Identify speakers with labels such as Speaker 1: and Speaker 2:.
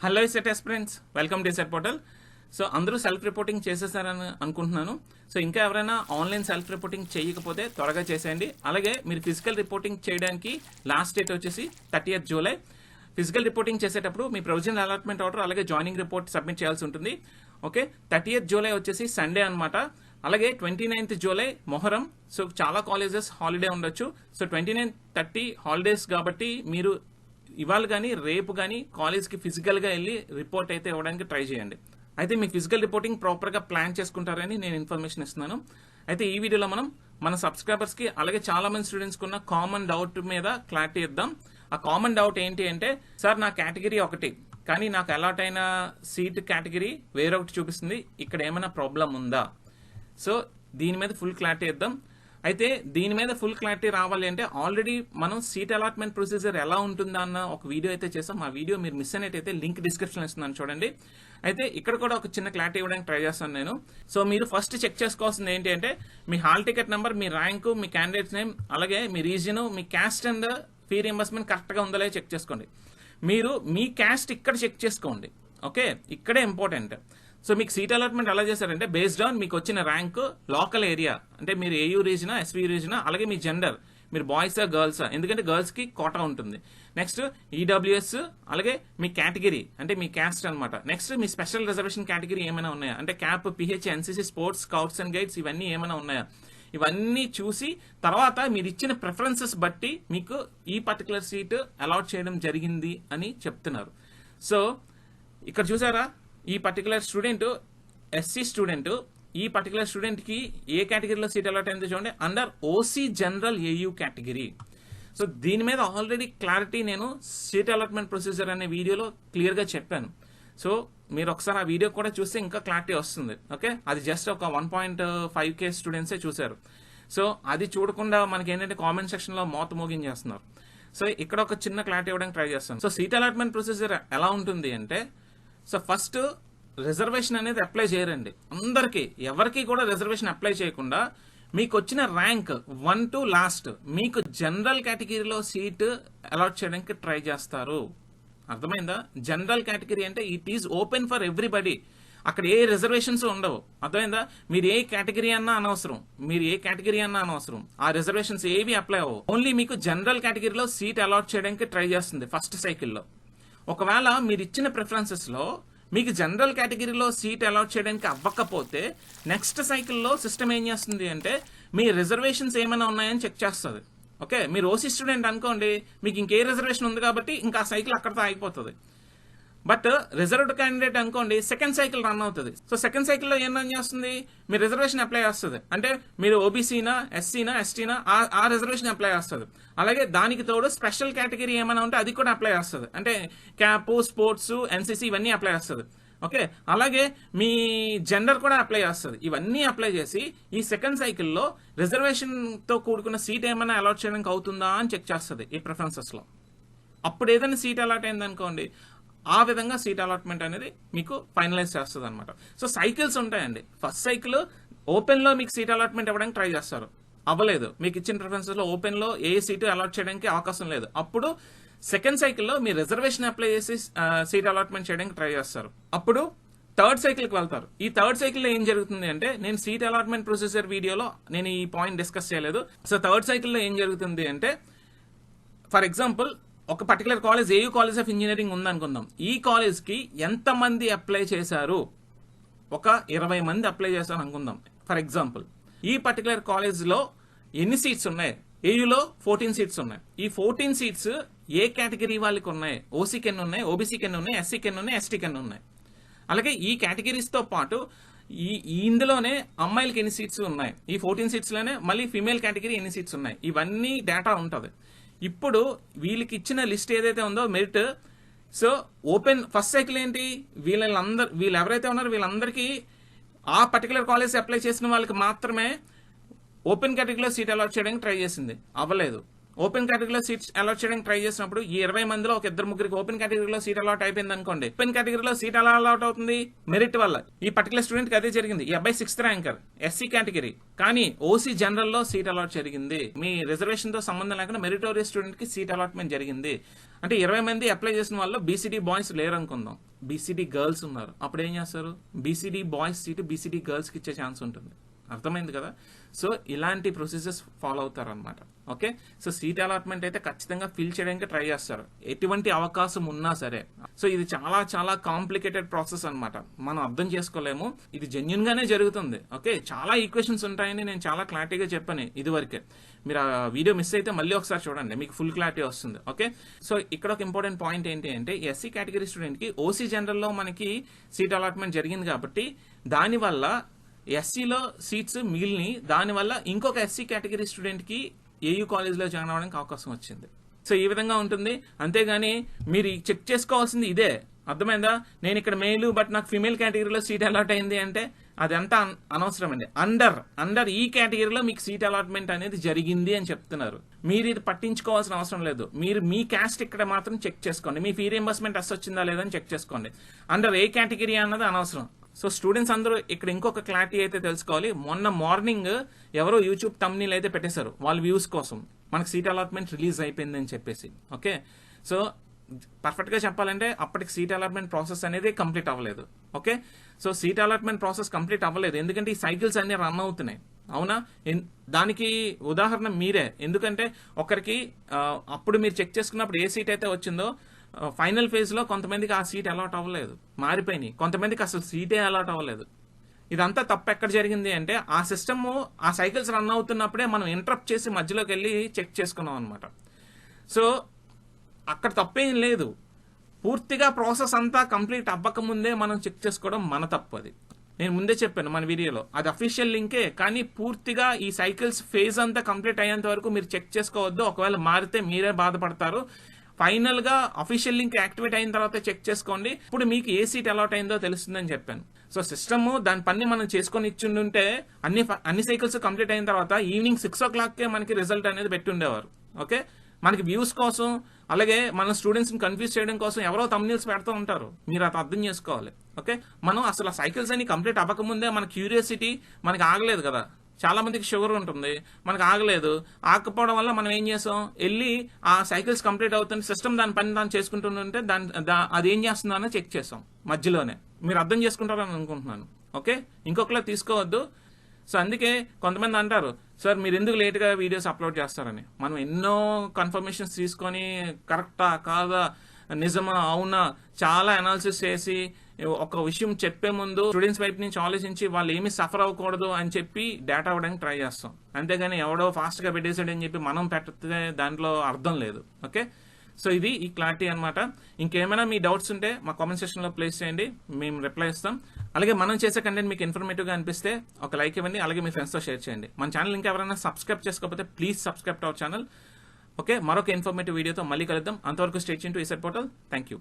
Speaker 1: Hello ECET aspirants, welcome to EcetPortal. So అందరూ self reporting చేసేసారని అనుకుంటున్నాను. So ఇంకా ఎవరైనా ఆన్లైన్ సెల్ఫ్ రిపోర్టింగ్ చేయకపోతే త్వరగా చేసేయండి. అలాగే మీరు ఫిజికల్ రిపోర్టింగ్ చేయడానికి లాస్ట్ డేట్ వచ్చేసి 30th జూలై. ఫిజికల్ రిపోర్టింగ్ చేసేటప్పుడు మీ ప్రొవిజనల్ అలాట్మెంట్ ఆర్డర్ అలాగే జాయినింగ్ రిపోర్ట్ సబ్మిట్ చేయాల్సి ఉంటుంది. ఓకే, 30th జూలై వచ్చేసి సండే అనమాట. అలాగే 29th జూలై మొహరం. సో చాలా కాలేజెస్ హాలిడే ఉండొచ్చు. సో 29, 30 హాలిడేస్ కాబట్టి మీరు ఇవాళ కానీ రేపు కానీ కాలేజ్కి ఫిజికల్గా వెళ్ళి రిపోర్ట్ అయితే ఇవ్వడానికి ట్రై చేయండి. అయితే మీకు ఫిజికల్ రిపోర్టింగ్ ప్రాపర్గా ప్లాన్ చేసుకుంటారని నేను ఇన్ఫర్మేషన్ ఇస్తున్నాను. అయితే ఈ వీడియోలో మనం మన సబ్స్క్రైబర్స్కి అలాగే చాలా మంది స్టూడెంట్స్కి ఉన్న కామన్ డౌట్ మీద క్లారిటీ ఇద్దాం. ఆ కామన్ డౌట్ ఏంటి అంటే, సార్ నా కేటగిరీ ఒకటి కానీ నాకు అలాట్ అయిన సీట్ కేటగిరీ వేరొకటి చూపిస్తుంది, ఇక్కడ ఏమైనా ప్రాబ్లం ఉందా? సో దీని మీద ఫుల్ క్లారిటీ ఇద్దాం. అయితే దీని మీద ఫుల్ క్లారిటీ రావాలి అంటే ఆల్రెడీ మనం సీట్ అలాట్మెంట్ ప్రొసీజర్ ఎలా ఉంటుందా అన్న ఒక వీడియో అయితే చేసాం. ఆ వీడియో మీరు మిస్ అయినట్టయితే లింక్ డిస్క్రిప్షన్ ఇస్తున్నాను చూడండి. అయితే ఇక్కడ కూడా ఒక చిన్న క్లారిటీ ఇవ్వడానికి ట్రై చేస్తాను నేను. సో మీరు ఫస్ట్ చెక్ చేసుకోవాల్సింది ఏంటి అంటే, మీ హాల్ టికెట్ నెంబర్, మీ ర్యాంకు, మీ క్యాండిడేట్స్ నేమ్, అలాగే మీ రీజియన్, మీ క్యాస్ట్ అండ్ ఫీ రియంబర్స్మెంట్ కరెక్ట్గా ఉందో లేదో చెక్ చేసుకోండి. మీరు మీ క్యాస్ట్ ఇక్కడ చెక్ చేసుకోండి. ఓకే, ఇక్కడే ఇంపార్టెంట్. సో మీకు సీట్ అలాట్మెంట్ ఎలా చేశారంటే, బేస్డ్ ఆన్ మీకు వచ్చిన ర్యాంక్, లోకల్ ఏరియా అంటే మీరు ఏయూ రీజనా, ఎస్వీ రీజనా, అలాగే మీ జెండర్, మీరు బాయ్సా గర్ల్సా, ఎందుకంటే గర్ల్స్కి కోటా ఉంటుంది. నెక్స్ట్ ఈడబ్ల్యూఎస్, అలాగే మీ కేటగిరీ అంటే మీ క్యాస్ట్ అనమాట. నెక్స్ట్ మీ స్పెషల్ రిజర్వేషన్ కేటగిరీ ఏమైనా ఉన్నాయా అంటే cap, pH, NCC, sports, scouts and guides ఇవన్నీ ఏమైనా ఉన్నాయా, ఇవన్నీ చూసి తర్వాత మీరు ఇచ్చిన ప్రిఫరెన్సెస్ బట్టి మీకు ఈ పర్టికులర్ సీట్ అలాట్ చేయడం జరిగింది అని చెప్తున్నారు. సో ఇక్కడ చూసారా, ఈ పర్టికులర్ స్టూడెంట్ ఎస్సీ స్టూడెంట్, ఈ పర్టికులర్ స్టూడెంట్కి ఏ కేటగిరీలో సీట్ అలాట్ అయిందో చూడండి, under OC general AU category. So దీని మీద ఆల్రెడీ క్లారిటీ నేను సీట్ అలాట్మెంట్ ప్రొసీజర్ అనే వీడియోలో క్లియర్గా చెప్పాను. సో మీరు ఒకసారి ఆ వీడియో కూడా చూస్తే ఇంకా క్లారిటీ వస్తుంది. ఓకే, అది జస్ట్ ఒక 1.5K స్టూడెంట్సే చూశారు. సో అది చూడకుండా మనకి ఏంటంటే కామెంట్ సెక్షన్లో మోత మోగించేస్తున్నారు. సో ఇక్కడ ఒక చిన్న క్లారిటీ ఇవ్వడానికి ట్రై చేస్తాను. సో సీట్ అలాట్మెంట్ ప్రొసీజర్ ఎలా ఉంటుంది అంటే, సో ఫస్ట్ రిజర్వేషన్ అనేది అప్లై చేయరండి అందరికీ, ఎవరికి కూడా రిజర్వేషన్ అప్లై చేయకుండా మీకు వచ్చిన ర్యాంక్ 1 to లాస్ట్ మీకు జనరల్ కేటగిరీలో సీట్ అలాట్ చేయడానికి ట్రై చేస్తారు. అర్థమైందా? జనరల్ కేటగిరీ అంటే it is open for everybody, అక్కడ ఏ రిజర్వేషన్స్ ఉండవు. అర్థమైందా? మీరు ఏ కేటగిరీ అన్నా అనవసరం, ఆ రిజర్వేషన్స్ ఏవి అప్లై అవ్వవు. ఓన్లీ మీకు జనరల్ కేటగిరీలో సీట్ అలాట్ చేయడానికి ట్రై చేస్తుంది ఫస్ట్ సైకిల్లో. ఒకవేళ మీరు ఇచ్చిన ప్రిఫరెన్సెస్ లో మీకు జనరల్ కేటగిరీలో సీట్ అలాట్ చేయడానికి అవ్వకపోతే నెక్స్ట్ సైకిల్లో సిస్టమ్ ఏం చేస్తుంది అంటే, మీ రిజర్వేషన్స్ ఏమైనా ఉన్నాయని చెక్ చేస్తుంది. ఓకే, మీరు ఓసీ స్టూడెంట్ అనుకోండి, మీకు ఇంకే రిజర్వేషన్ ఉంది కాబట్టి ఇంకా ఆ సైకిల్ అక్కడితో ఆగిపోతుంది. బట్ రిజర్వ్డ్ క్యాండిడేట్ అనుకోండి, సెకండ్ సైకిల్ రన్ అవుతుంది. సో సెకండ్ సైకిల్లో ఏం రన్ చేస్తుంది, మీ రిజర్వేషన్ అప్లై చేస్తుంది. అంటే మీరు ఓబీసీనా, ఎస్సీనా, ఎస్టీనా, ఆ రిజర్వేషన్ అప్లై చేస్తుంది. అలాగే దానికి తోడు స్పెషల్ కేటగిరీ ఏమైనా ఉంటే అది కూడా అప్లై చేస్తుంది. అంటే క్యాప్, స్పోర్ట్స్, ఎన్సీసీ ఇవన్నీ అప్లై చేస్తుంది. ఓకే, అలాగే మీ జెండర్ కూడా అప్లై చేస్తుంది. ఇవన్నీ అప్లై చేసి ఈ సెకండ్ సైకిల్లో రిజర్వేషన్తో కూడుకున్న సీట్ ఏమైనా అలాట్ చేయడానికి అవుతుందా అని చెక్ చేస్తుంది ఈ ప్రిఫరెన్సెస్లో. అప్పుడు ఏదైనా సీట్ అలాట్ అయింది అనుకోండి, ఆ విధంగా సీట్ అలాట్మెంట్ అనేది మీకు ఫైనలైజ్ చేస్తుంది అనమాట. సో సైకిల్స్ ఉంటాయండి. ఫస్ట్ సైకిల్ ఓపెన్లో మీకు సీట్ అలాట్మెంట్ ఇవ్వడానికి ట్రై చేస్తారు, అవ్వలేదు, మీకు ఇచ్చిన ప్రిఫరెన్సెస్లో ఓపెన్లో ఏ సీటు అలాట్ చేయడానికి అవకాశం లేదు. అప్పుడు సెకండ్ సైకిల్లో మీ రిజర్వేషన్ అప్లై చేసి సీట్ అలాట్మెంట్ చేయడానికి ట్రై చేస్తారు. అప్పుడు థర్డ్ సైకిల్కి వెళ్తారు. ఈ థర్డ్ సైకిల్లో ఏం జరుగుతుంది అంటే, నేను సీట్ అలాట్మెంట్ ప్రొసీజర్ వీడియోలో నేను ఈ పాయింట్ డిస్కస్ చేయలేదు. సో థర్డ్ సైకిల్లో ఏం జరుగుతుంది అంటే, ఫర్ ఎగ్జాంపుల్ ఒక particular college AU college of engineering ఉందనుకుందాం. ఈ కాలేజ్కి ఎంతమంది అప్లై చేశారు, ఒక 20 మంది అప్లై చేశారు అనుకుందాం ఫర్ ఎగ్జాంపుల్. ఈ పర్టికులర్ కాలేజ్లో ఎన్ని సీట్స్ ఉన్నాయి, ఏయూలో 14 సీట్స్ ఉన్నాయి. ఈ 14 సీట్స్ ఏ కేటగిరీ వాళ్ళకి ఉన్నాయి, ఓసీకి ఎన్ని ఉన్నాయి, ఓబీసీకి ఎన్ని ఉన్నాయి, ఎస్సీకి ఎన్ని ఉన్నాయి, ఎస్టీకి ఎన్ని ఉన్నాయి. అలాగే ఈ కేటగిరీస్తో పాటు ఇందులోనే అమ్మాయిలకి ఎన్ని సీట్స్ ఉన్నాయి, ఈ 14 సీట్స్లోనే మళ్ళీ ఫీమేల్ కేటగిరీ ఎన్ని సీట్స్ ఉన్నాయి, ఇవన్నీ డేటా ఉంటుంది. ఇప్పుడు వీళ్ళకి ఇచ్చిన లిస్ట్ ఏదైతే ఉందో merit, so open first cycle ఏంటి, వీళ్ళు ఎవరైతే ఉన్నారో వీళ్ళందరికీ ఆ పర్టికులర్ కాలేజ్ అప్లై చేసిన వాళ్ళకి మాత్రమే ఓపెన్ కేటగిరీలో సీట్ అలాట్ చేయడానికి ట్రై చేసింది, అవ్వలేదు. ఓపెన్ కేటగిరీలో సీట్స్ అలాట్ చేయడానికి ట్రై చేసినప్పుడు ఈ 20 మందిలో ఒక 2-3 ఓపెన్ కేటగిరీలో సీట్ అలాట్ అయిపోయింది అనుకోండి. ఓపెన్ కేటగిరీలో సీట్ ఎలా అలాట్ అవుతుంది? మెరిట్ వల్ల. ఈ పర్టికులర్ స్టూడెంట్ కి అదే జరిగింది. ఈ అబ్బాయి 6th ర్యాంకర్ ఎస్సీ కేటగిరీ, కానీ ఓసీ జనరల్ లో సీట్ అలాట్ జరిగింది. మీ రిజర్వేషన్ తో సంబంధం లేకుండా మెరిటోరియస్ స్టూడెంట్ కి సీట్ అలాట్మెంట్ జరిగింది. అంటే 20 మంది అప్లై చేసిన వాళ్ళు బీసీడీ బాయ్స్ లేరు అనుకుందాం, బీసీడీ గర్ల్స్ ఉన్నారు. అప్పుడు ఏం చేస్తారు? BCD boys seat BCD girls కి ఇచ్చే ఛాన్స్ ఉంటుంది. అర్థమైంది కదా? సో ఇలాంటి ప్రొసీజర్స్ ఫాలో అవుతారు అనమాట. ఓకే, సో సీట్ అలాట్మెంట్ అయితే ఖచ్చితంగా ఫిల్ చేయడానికి ట్రై చేస్తారు, ఎటువంటి అవకాశం ఉన్నా సరే. సో ఇది చాలా చాలా కాంప్లికేటెడ్ ప్రాసెస్ అనమాట, మనం అర్థం చేసుకోలేము. ఇది జెన్యున్ గానే జరుగుతుంది. ఓకే, చాలా ఈక్వేషన్స్ ఉంటాయని నేను చాలా క్లారిటీగా చెప్పాను ఇదివరకే. మీరు ఆ వీడియో మిస్ అయితే మళ్ళీ ఒకసారి చూడండి, మీకు ఫుల్ క్లారిటీ వస్తుంది. ఓకే, సో ఇక్కడ ఒక ఇంపార్టెంట్ పాయింట్ ఏంటి అంటే, ఎస్సీ కేటగిరీ స్టూడెంట్ కి ఓసీ జనరల్ లో మనకి సీట్ అలాట్మెంట్ జరిగింది కాబట్టి దానివల్ల ఎస్సీలో సీట్స్ మిగిలిని, దానివల్ల ఇంకొక ఎస్సీ కేటగిరీ స్టూడెంట్ కి ఏయూ కాలేజ్లో జాయిన్ అవ్వడానికి అవకాశం వచ్చింది. సో ఈ విధంగా ఉంటుంది. అంతేగాని మీరు చెక్ చేసుకోవాల్సింది ఇదే, అర్థమైందా? నేను ఇక్కడ మేలు బట్ నాకు ఫిమేల్ కేటగిరీలో సీట్ అలాట్ అయింది అంటే అదంతా అనవసరం అండి. అండర్ ఈ కేటగిరీలో మీకు సీట్ అలాట్మెంట్ అనేది జరిగింది అని చెప్తున్నారు. మీరు ఇది పట్టించుకోవాల్సిన అవసరం లేదు. మీరు మీ క్యాస్ట్ ఇక్కడ మాత్రం చెక్ చేసుకోండి, మీ ఫీ రీయింబర్స్మెంట్ వచ్చిందా లేదని చెక్ చేసుకోండి. అండర్ ఏ కేటగిరీ అన్నది అనవసరం. సో స్టూడెంట్స్ అందరూ ఇక్కడ ఇంకొక క్లారిటీ అయితే తెలుసుకోవాలి. మొన్న మార్నింగ్ ఎవరో యూట్యూబ్ థంబ్నెయిల్ అయితే పెట్టేశారు వాళ్ళ వ్యూస్ కోసం, మనకు సీట్ అలాట్మెంట్ రిలీజ్ అయిపోయింది అని చెప్పేసి. ఓకే, సో పర్ఫెక్ట్ గా చెప్పాలంటే అప్పటికి సీట్ అలాట్మెంట్ ప్రాసెస్ అనేది కంప్లీట్ అవ్వలేదు. Okay, so seat allotment process complete అవ్వలేదు ఎందుకంటే ఈ సైకిల్స్ అన్ని రన్ అవుతున్నాయి. అవునా? దానికి ఉదాహరణ మీరే. ఎందుకంటే ఒకరికి అప్పుడు మీరు చెక్ చేసుకున్నప్పుడు ఏ సీట్ అయితే వచ్చిందో ఫైనల్ ఫేజ్ లో కొంతమందికి ఆ సీట్ అలాట్ అవ్వలేదు, మారిపోయినాయి. కొంతమందికి అసలు సీటే అలాట్ అవ్వలేదు. ఇదంతా తప్పు ఎక్కడ జరిగింది అంటే ఆ సిస్టమ్ ఆ సైకిల్స్ రన్ అవుతున్నప్పుడే మనం ఇంటరప్ట్ చేసి మధ్యలోకి వెళ్ళి చెక్ చేసుకున్నాం అనమాట. సో అక్కడ తప్పేం లేదు, పూర్తిగా ప్రాసెస్ అంతా కంప్లీట్ అవ్వకముందే మనం చెక్ చేసుకోవడం మన తప్పు. అది నేను ముందే చెప్పాను మన వీడియోలో, అది అఫీషియల్ లింకే, కానీ పూర్తిగా ఈ సైకిల్స్ ఫేజ్ అంతా కంప్లీట్ అయ్యేంత వరకు మీరు చెక్ చేసుకోవద్దు. ఒకవేళ మారితే మీరే బాధపడతారు. ఫైనల్ గా అఫీషియల్ లింక్ యాక్టివేట్ అయిన తర్వాత చెక్ చేసుకోండి, ఇప్పుడు మీకు ఏ సీట్ అలాట్ అయిందో తెలుస్తుందని చెప్పాను. సో సిస్టమ్ దాని పని మనం చేసుకొని ఇచ్చిండుంటే అన్ని సైకిల్స్ కంప్లీట్ అయిన తర్వాత ఈవినింగ్ 6 o'clock మనకి రిజల్ట్ అనేది పెట్టి ఉండేవారు. ఓకే, మనకి వ్యూస్ కోసం అలాగే మన స్టూడెంట్స్ ని కన్ఫ్యూజ్ చేయడం కోసం ఎవరో థంబ్నెయిల్స్ పెడుతూ ఉంటారు, మీరు అది అర్థం చేసుకోవాలి. ఓకే, మనం అసలు ఆ సైకిల్స్ అన్ని కంప్లీట్ అవ్వకముందే మన క్యూరియాసిటీ మనకి ఆగలేదు కదా. చాలా మందికి షుగర్ ఉంటుంది, మనకు ఆగలేదు. ఆగకపోవడం వల్ల మనం ఏం చేసాం, వెళ్ళి ఆ సైకిల్స్ కంప్లీట్ అవుతుంది, సిస్టమ్ దాని పని దాన్ని చేసుకుంటుంటే అది ఏం చేస్తుందో అని చెక్ చేసాం మధ్యలోనే. మీరు అర్థం చేసుకుంటారని అనుకుంటున్నాను. ఓకే, ఇంకొకలా తీసుకోవద్దు. సో అందుకే కొంతమంది అంటారు, సార్ మీరు ఎందుకు లేట్గా వీడియోస్ అప్లోడ్ చేస్తారని. మనం ఎన్నో కన్ఫర్మేషన్స్ తీసుకొని కరెక్టా కాదా, నిజమా అవునా, చాలా అనాలిసిస్ చేసి ఒక విషయం చెప్పే ముందు స్టూడెంట్స్ వైపు నుంచి ఆలోచించి వాళ్ళు ఏమి సఫర్ అవ్వకూడదు అని చెప్పి డేటా ఇవ్వడానికి ట్రై చేస్తాం. అంతేగాని ఎవడో ఫాస్ట్ గా పెట్టేసాడని చెప్పి మనం పెడితే దాంట్లో అర్థం లేదు. ఓకే, సో ఇది ఈ క్లారిటీ అనమాట. ఇంకేమైనా మీ డౌట్స్ ఉంటే మా కామెంట్ సెక్షన్ లో ప్లేస్ చేయండి, మేము రిప్లై ఇస్తాం. అలాగే మనం చేసే కంటెంట్ మీకు ఇన్ఫర్మేటివ్ గా అనిపిస్తే ఒక లైక్ ఇవ్వండి, అలాగే మీ ఫ్రెండ్స్ తో షేర్ చేయండి. మన ఛానల్ ఇంకా ఎవరైనా సబ్స్క్రైబ్ చేసుకోకపోతే please subscribe to our channel. Okay, మరొక ఇన్ఫర్మేటివ్ వీడియోతో మళ్ళీ కలుద్దాం. అంతవరకు stay tuned to ECET Portal. Thank you.